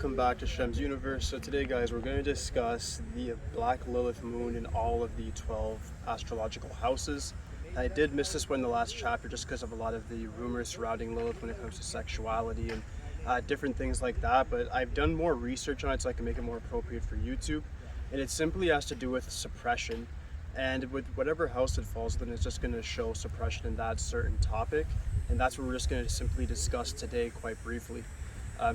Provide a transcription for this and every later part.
welcome back to Shemsuniverse. So today guys, we're going to discuss the Black Lilith moon in all of the 12 astrological houses. I did miss this one in the last chapter just because of a lot of the rumors surrounding Lilith when it comes to sexuality and different things like that, but I've done more research on it so I can make it more appropriate for YouTube. And it simply has to do with suppression, and with whatever house it falls in, it's just going to show suppression in that certain topic, and that's what we're just going to simply discuss today quite briefly.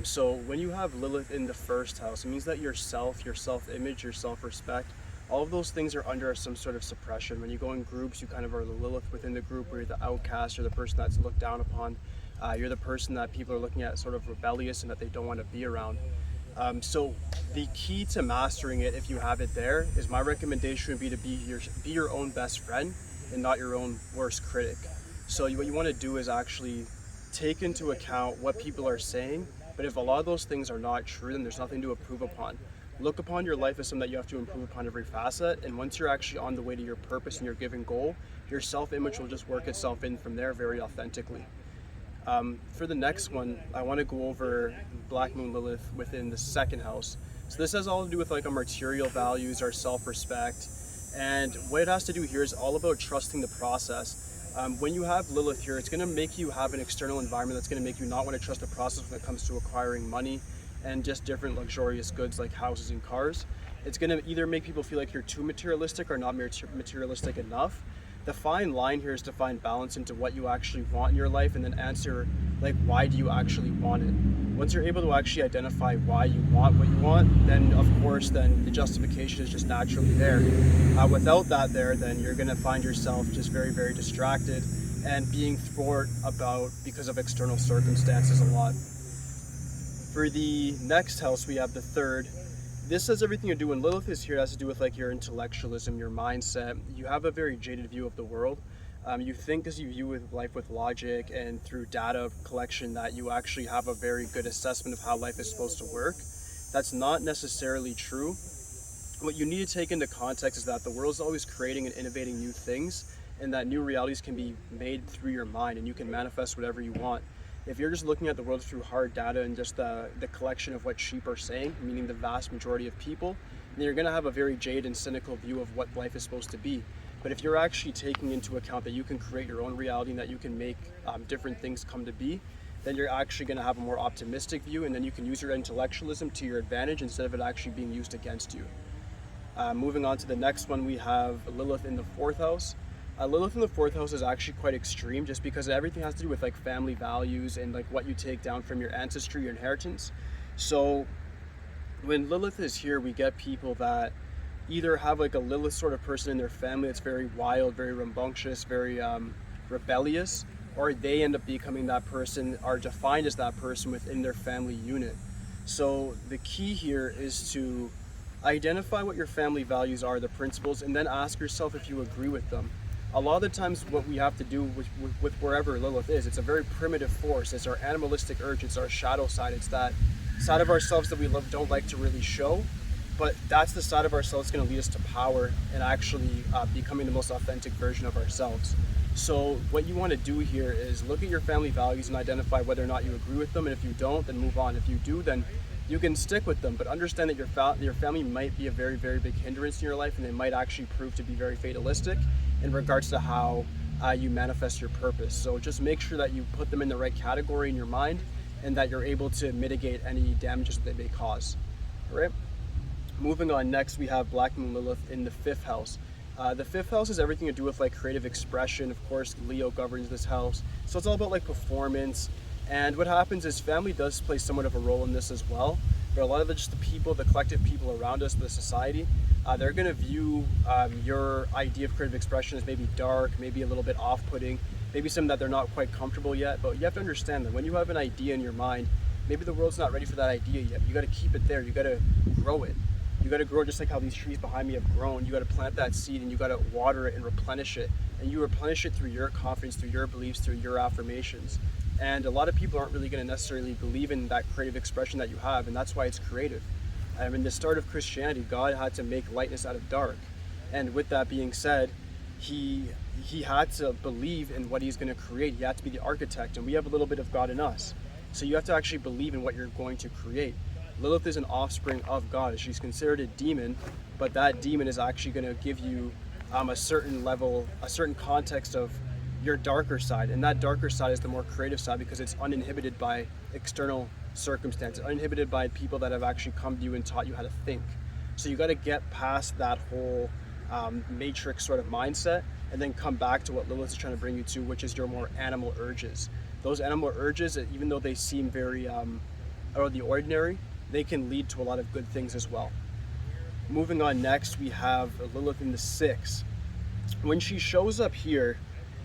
So when you have Lilith in the first house, it means that your self-image, your self-respect, all of those things are under some sort of suppression. When you go in groups, you kind of are the Lilith within the group, where you're the outcast, you're the person that's looked down upon, you're the person that people are looking at sort of rebellious and that they don't want to be around. So the key to mastering it, if you have it there, is my recommendation would be to be your own best friend and not your own worst critic. So what you want to do is actually take into account what people are saying, but if a lot of those things are not true, then there's nothing to improve upon. Look upon your life as something that you have to improve upon every facet, and once you're actually on the way to your purpose and your given goal, your self-image will just work itself in from there very authentically. For the next one, I want to go over Black Moon Lilith within the second house. So this has all to do with like our material values, our self-respect, and what it has to do here is all about trusting the process. When you have Lilith here, it's going to make you have an external environment that's going to make you not want to trust the process when it comes to acquiring money and just different luxurious goods like houses and cars. It's going to either make people feel like you're too materialistic or not materialistic enough. The fine line here is to find balance into what you actually want in your life, and then answer like, why do you actually want it? Once you're able to actually identify why you want what you want, then of course then the justification is just naturally there. Without that there, then you're going to find yourself just very, very distracted and being thwarted about because of external circumstances a lot. For the next house, we have the third. This has everything to do, when Lilith is here, it has to do with like your intellectualism, your mindset. You have a very jaded view of the world. You think as you view life with logic and through data collection that you actually have a very good assessment of how life is supposed to work. That's not necessarily true. What you need to take into context is that the world is always creating and innovating new things, and that new realities can be made through your mind, and you can manifest whatever you want. If you're just looking at the world through hard data and just the collection of what sheep are saying, meaning the vast majority of people, then you're going to have a very jaded and cynical view of what life is supposed to be. But if you're actually taking into account that you can create your own reality and that you can make different things come to be, then you're actually going to have a more optimistic view, and then you can use your intellectualism to your advantage instead of it actually being used against you. Moving on to the next one, we have Lilith in the fourth house. Lilith in the fourth house is actually quite extreme, just because everything has to do with like family values and like what you take down from your ancestry, your inheritance. So when Lilith is here, we get people that either have like a Lilith sort of person in their family that's very wild, very rambunctious, very rebellious, or they end up becoming that person, are defined as that person within their family unit. So the key here is to identify what your family values are, the principles, and then ask yourself if you agree with them. A lot of the times what we have to do with wherever Lilith is, it's a very primitive force. It's our animalistic urge, it's our shadow side, it's that side of ourselves that we don't like to really show, but that's the side of ourselves that's going to lead us to power and actually becoming the most authentic version of ourselves. So what you want to do here is look at your family values and identify whether or not you agree with them, and if you don't, then move on. If you do, then you can stick with them, but understand that your family might be a very, very big hindrance in your life, and they might actually prove to be very fatalistic in regards to how you manifest your purpose. So just make sure that you put them in the right category in your mind, and that you're able to mitigate any damages that they may cause. All right. Moving on, next we have Black Moon Lilith in the fifth house. The fifth house has everything to do with like creative expression. Of course, Leo governs this house, so it's all about like performance. And what happens is family does play somewhat of a role in this as well. But a lot of just the people, the collective people around us, the society, they're going to view your idea of creative expression as maybe dark, maybe a little bit off-putting, maybe something that they're not quite comfortable yet. But you have to understand that when you have an idea in your mind, maybe the world's not ready for that idea yet. You got to keep it there. You got to grow it. You got to grow just like how these trees behind me have grown. You got to plant that seed, and you got to water it and replenish it. And you replenish it through your confidence, through your beliefs, through your affirmations. And a lot of people aren't really going to necessarily believe in that creative expression that you have, and that's why it's creative. In the start of Christianity, God had to make lightness out of dark. And with that being said, he had to believe in what he's going to create. He had to be the architect, and we have a little bit of God in us. So you have to actually believe in what you're going to create. Lilith is an offspring of God. She's considered a demon, but that demon is actually going to give you a certain level, a certain context of your darker side. And that darker side is the more creative side because it's uninhibited by external circumstances, uninhibited by people that have actually come to you and taught you how to think. So you got to get past that whole matrix sort of mindset and then come back to what Lilith is trying to bring you to, which is your more animal urges. Those animal urges, even though they seem very out of the ordinary, they can lead to a lot of good things as well. Moving on, next we have Lilith in the 6. When she shows up here,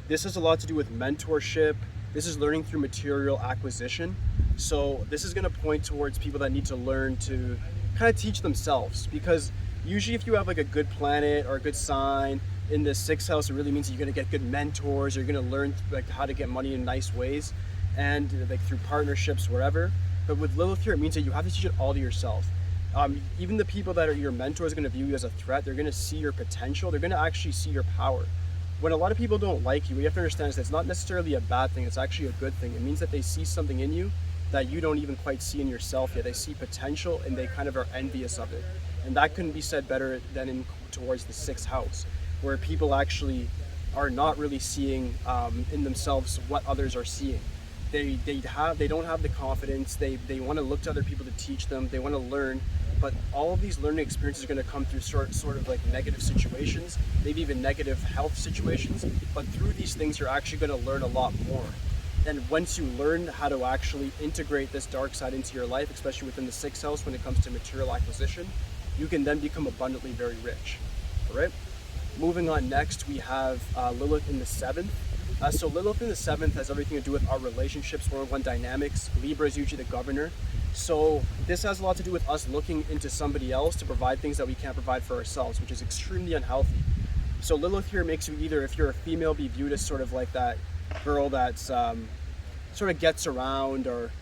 this has a lot to do with mentorship. This is learning through material acquisition. So this is going to point towards people that need to learn to kind of teach themselves, because usually if you have like a good planet or a good sign in the 6th house, it really means you're going to get good mentors, you're going to learn like how to get money in nice ways and like through partnerships, wherever. But with Lilith here, it means that you have to teach it all to yourself. Even the people that are your mentors are going to view you as a threat. They're going to see your potential. They're going to actually see your power. When a lot of people don't like you, what you have to understand is that it's not necessarily a bad thing. It's actually a good thing. It means that they see something in you that you don't even quite see in yourself yet. They see potential and they kind of are envious of it. And that couldn't be said better than towards the 6th house, where people actually are not really seeing in themselves what others are seeing. They don't have the confidence. They want to look to other people to teach them. They want to learn, but all of these learning experiences are going to come through sort of like negative situations, maybe even negative health situations. But through these things, you're actually going to learn a lot more. And once you learn how to actually integrate this dark side into your life, especially within the 6th house when it comes to material acquisition, you can then become abundantly very rich. All right. Moving on, next we have Lilith in the 7th. So Lilith in the 7th has everything to do with our relationships, one-on-one dynamics. Libra is usually the governor. So this has a lot to do with us looking into somebody else to provide things that we can't provide for ourselves, which is extremely unhealthy. So Lilith here makes you either, if you're a female, be viewed as sort of like that girl that's sort of gets around or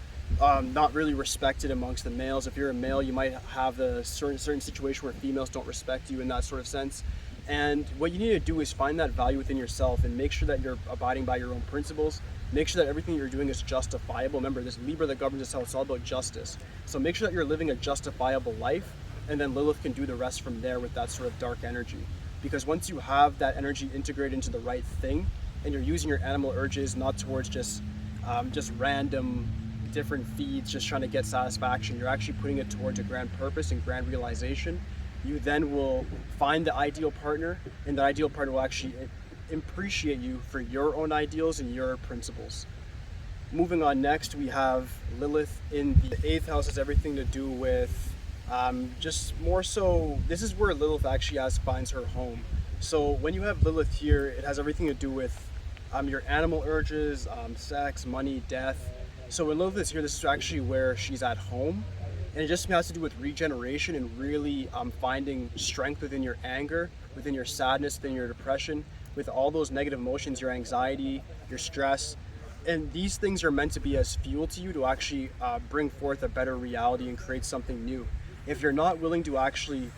not really respected amongst the males. If you're a male, you might have a certain situation where females don't respect you in that sort of sense. And what you need to do is find that value within yourself and make sure that you're abiding by your own principles. Make sure that everything you're doing is justifiable. Remember, this Libra that governs this house, it's all about justice. So make sure that you're living a justifiable life, and then Lilith can do the rest from there with that sort of dark energy. Because once you have that energy integrated into the right thing, and you're using your animal urges not towards just random different feeds, just trying to get satisfaction, you're actually putting it towards a grand purpose and grand realization. You then will find the ideal partner, and the ideal partner will actually appreciate you for your own ideals and your principles. Moving on, next we have Lilith in the 8th house. Has everything to do with just more so, this is where Lilith actually finds her home. So when you have Lilith here, it has everything to do with your animal urges, sex, money, death. So when Lilith is here, this is actually where she's at home. And it just has to do with regeneration and really finding strength within your anger, within your sadness, within your depression, with all those negative emotions, your anxiety, your stress. And these things are meant to be as fuel to you to actually bring forth a better reality and create something new. If you're not willing to actually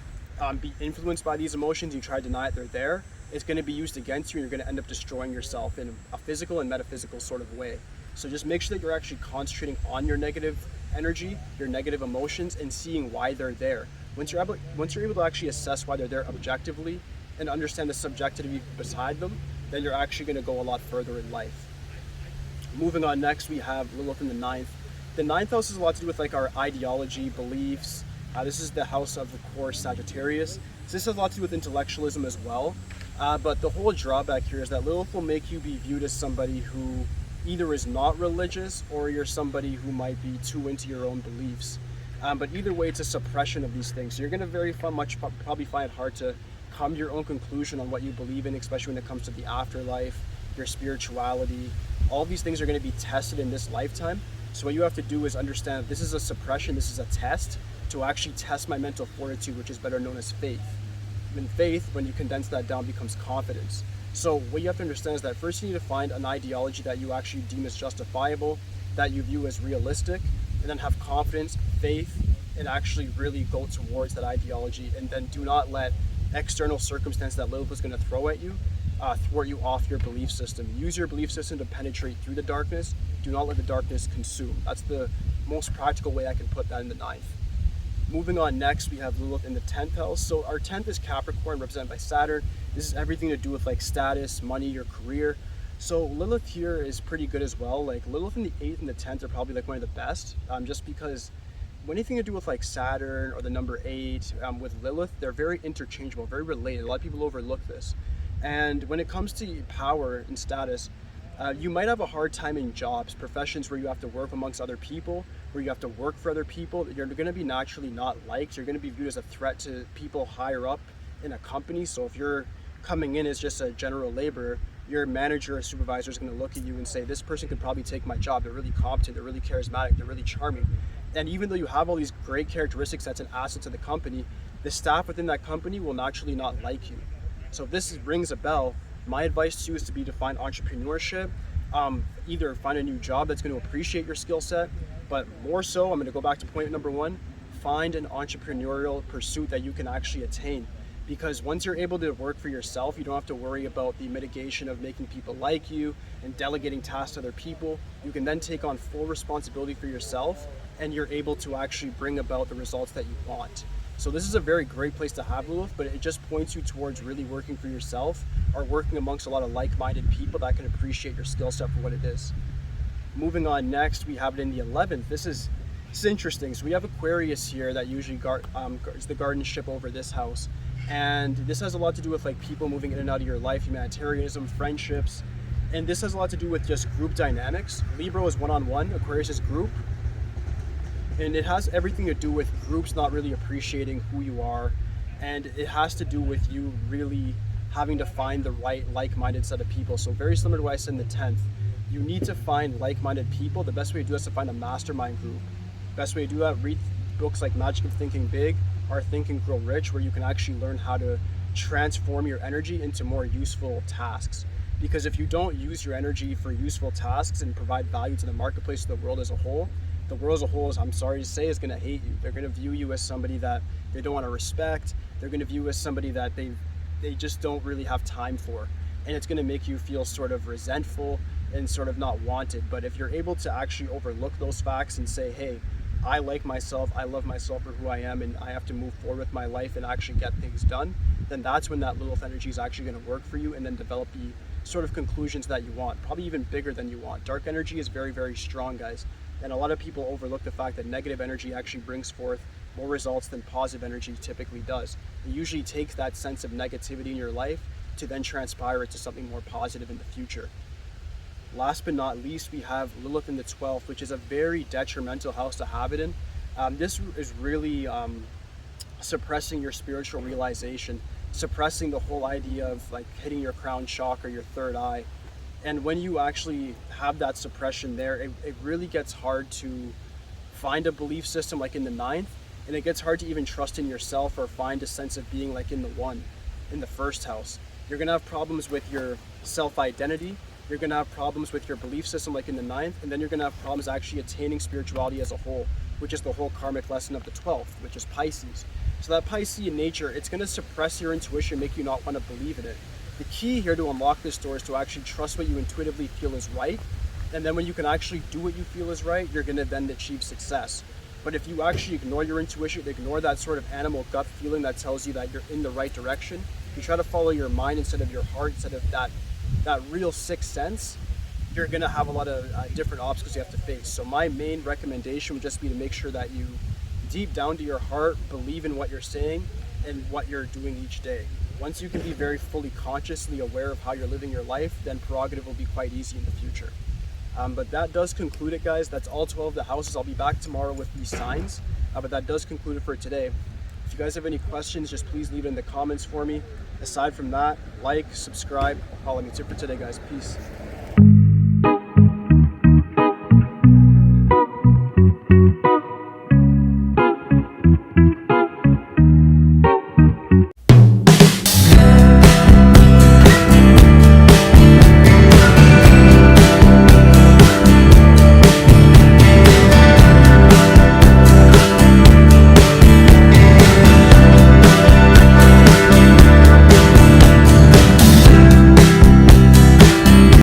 be influenced by these emotions, you try to deny it, they're there, it's going to be used against you, and you're going to end up destroying yourself in a physical and metaphysical sort of way. So just make sure that you're actually concentrating on your negative energy, your negative emotions, and seeing why they're there. Once you're able to actually assess why they're there objectively and understand the subjectivity beside them, then you're actually going to go a lot further in life. Moving on, next we have Lilith in the 9th. The 9th house has a lot to do with like our ideology, beliefs. This is the house of the core Sagittarius. So this has a lot to do with intellectualism as well. But the whole drawback here is that Lilith will make you be viewed as somebody who either is not religious or you're somebody who might be too into your own beliefs. But either way, it's a suppression of these things. So you're going to probably find it hard to come to your own conclusion on what you believe in, especially when it comes to the afterlife, your spirituality. All these things are going to be tested in this lifetime. So what you have to do is understand that this is a suppression, this is a test to actually test my mental fortitude, which is better known as faith. And faith, when you condense that down, becomes confidence. So what you have to understand is that first you need to find an ideology that you actually deem as justifiable, that you view as realistic, and then have confidence, faith, and actually really go towards that ideology. And then do not let external circumstances that Lilith is going to throw at you thwart you off your belief system. Use your belief system to penetrate through the darkness. Do not let the darkness consume. That's the most practical way I can put that in the 9th. Moving on next, we have Lilith in the 10th house. So our 10th is Capricorn, represented by Saturn. This is everything to do with like status, money, your career. So Lilith here is pretty good as well. Like Lilith in the 8th and the 10th are probably like one of the best, just because anything to do with like Saturn or the number 8 with Lilith, they're very interchangeable, very related. A lot of people overlook this. And when it comes to power and status, you might have a hard time in jobs, professions where you have to work amongst other people, where you have to work for other people. You're going to be naturally not liked. You're going to be viewed as a threat to people higher up in a company. So if you're coming in as just a general laborer, your manager or supervisor is going to look at you and say, this person could probably take my job. They're really competent, they're really charismatic, they're really charming. And even though you have all these great characteristics that's an asset to the company, the staff within that company will naturally not like you. So if this rings a bell, my advice to you is to find entrepreneurship, either find a new job that's going to appreciate your skill set, but more so, I'm going to go back to point number 1, find an entrepreneurial pursuit that you can actually attain. Because once you're able to work for yourself, you don't have to worry about the mitigation of making people like you and delegating tasks to other people. You can then take on full responsibility for yourself, and you're able to actually bring about the results that you want. So this is a very great place to have Lilith, but it just points you towards really working for yourself or working amongst a lot of like-minded people that can appreciate your skill set for what it is. Moving on next, we have it in the 11th. This is interesting. So we have Aquarius here that usually is the guardianship over this house. And this has a lot to do with like people moving in and out of your life, humanitarianism, friendships. And this has a lot to do with just group dynamics. Libra is one-on-one, Aquarius is group. And it has everything to do with groups not really appreciating who you are. And it has to do with you really having to find the right like-minded set of people. So very similar to what I said in the 10th. You need to find like-minded people. The best way to do that is to find a mastermind group. Best way to do that, read books like Magic of Thinking Big or Think and Grow Rich, where you can actually learn how to transform your energy into more useful tasks. Because if you don't use your energy for useful tasks and provide value to the marketplace, to the world as a whole, the world as a whole, I'm sorry to say, is going to hate you. They're going to view you as somebody that they don't want to respect. They're going to view you as somebody that they just don't really have time for. And it's going to make you feel sort of resentful and sort of not wanted. But if you're able to actually overlook those facts and say, hey, I like myself, I love myself for who I am, and I have to move forward with my life and actually get things done, then that's when that Lilith energy is actually going to work for you and then develop the sort of conclusions that you want, probably even bigger than you want. Dark energy is very, very strong, guys. And a lot of people overlook the fact that negative energy actually brings forth more results than positive energy typically does. It usually takes that sense of negativity in your life to then transpire it to something more positive in the future. Last but not least, we have Lilith in the 12th, which is a very detrimental house to have it in. This is really suppressing your spiritual realization, suppressing the whole idea of like hitting your crown chakra, your third eye. And when you actually have that suppression there, it really gets hard to find a belief system like in the 9th, and it gets hard to even trust in yourself or find a sense of being like in the 1, in the 1st house. You're gonna have problems with your self-identity. You're going to have problems with your belief system like in the 9th, and then you're going to have problems actually attaining spirituality as a whole, which is the whole karmic lesson of the 12th, which is Pisces. So that Piscean nature, it's going to suppress your intuition, make you not want to believe in it. The key here to unlock this door is to actually trust what you intuitively feel is right, and then when you can actually do what you feel is right, you're going to then achieve success. But if you actually ignore your intuition, ignore that sort of animal gut feeling that tells you that you're in the right direction, you try to follow your mind instead of your heart, instead of that real sixth sense, you're going to have a lot of different obstacles you have to face. So my main recommendation would just be to make sure that you, deep down to your heart, believe in what you're saying and what you're doing each day. Once you can be very fully consciously aware of how you're living your life, then prerogative will be quite easy in the future. But that does conclude it, guys. That's all 12 of the houses. I'll be back tomorrow with these signs, but that does conclude it for today. If you guys have any questions, just please leave it in the comments for me. Aside from that, like, subscribe, follow me. That's it for today, guys. Peace.